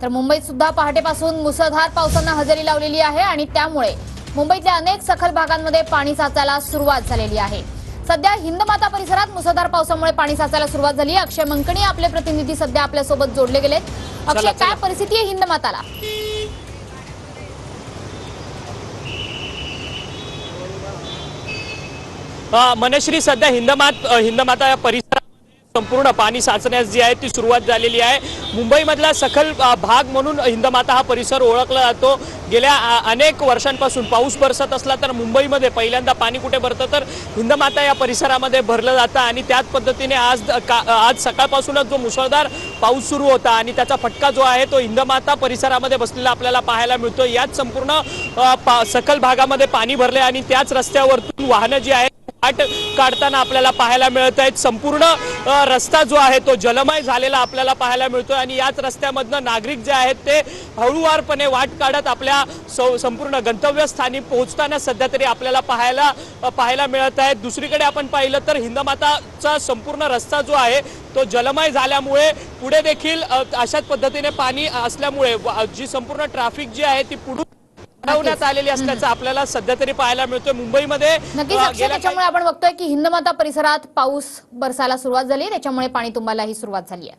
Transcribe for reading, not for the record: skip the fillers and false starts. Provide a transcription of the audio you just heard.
तर मुंबईत सुद्धा पहाटेपासून मुसळधार पावसानं हजेरी लावलेली आहे आणि त्यामुळे मुंबईतल्या अनेक सखल भागांमध्ये पाणी साचायला सुरुवात झालेली आहे। सध्या हिंदमाता परिसरात मुसळधार पावसामुळे पाणी साचायला सुरुवात झाली। अक्षय मंकणी आपले प्रतिनिधी सध्या आपल्या सोबत जोडले गेलेत। अक्षय, काय परिस्थिती आहे हिंदमाताला? मनश्री, सध्या हिंदमाता या परिसरात संपूर्ण पाणी साचण्यास जी आहे ती सुरुवात झालेली आहे। मुंबईमधला सखल भाग म्हणून हिंदमाता हा परिसर ओळखला जातो। गेल्या अनेक वर्षांपासून पाऊस बरसत असला तर मुंबईमध्ये पहिल्यांदा पाणी कुठे भरतं तर हिंदमाता या परिसरामध्ये भरलं जातं आणि त्याच पद्धतीने आज सकाळपासूनच जो मुसळधार पाऊस सुरू होता आणि त्याचा फटका जो आहे तो हिंदमाता परिसरामध्ये बसलेला आपल्याला पाहायला मिळतो। याच संपूर्ण सखल भागामध्ये पाणी भरले आणि त्याच रस्त्यावरतून वाहनं जी आहेत वाट काढताना आपल्याला पाहायला मिळत आहेत। संपूर्ण रस्ता जो आहे तो जलमय झालेला आपल्याला पाहायला मिळतोय आणि याच रस्त्यामधनं नागरिक जे आहेत ते हळूवारपणे वाट काढत आपल्या संपूर्ण गंतव्यस्थानी पोहोचताना सध्या तरी आपल्याला पाहायला मिळत आहेत। दुसरीकडे आपण पाहिलं तर हिंदमाताचा संपूर्ण रस्ता जो आहे तो जलमय झाल्यामुळे पुढे देखील अशाच पद्धतीने पाणी असल्यामुळे जी संपूर्ण ट्रॅफिक जी आहे ती पुढे बनवण्यात आलेली असल्याचं आपल्याला सध्या तरी पाहायला मिळतोय। मुंबईमध्ये नक्कीच त्याच्यामुळे आपण बघतोय की हिंदमाता परिसरात पाऊस बरसायला सुरुवात झाली, त्याच्यामुळे पाणी तुंबायलाही सुरुवात झाली आहे।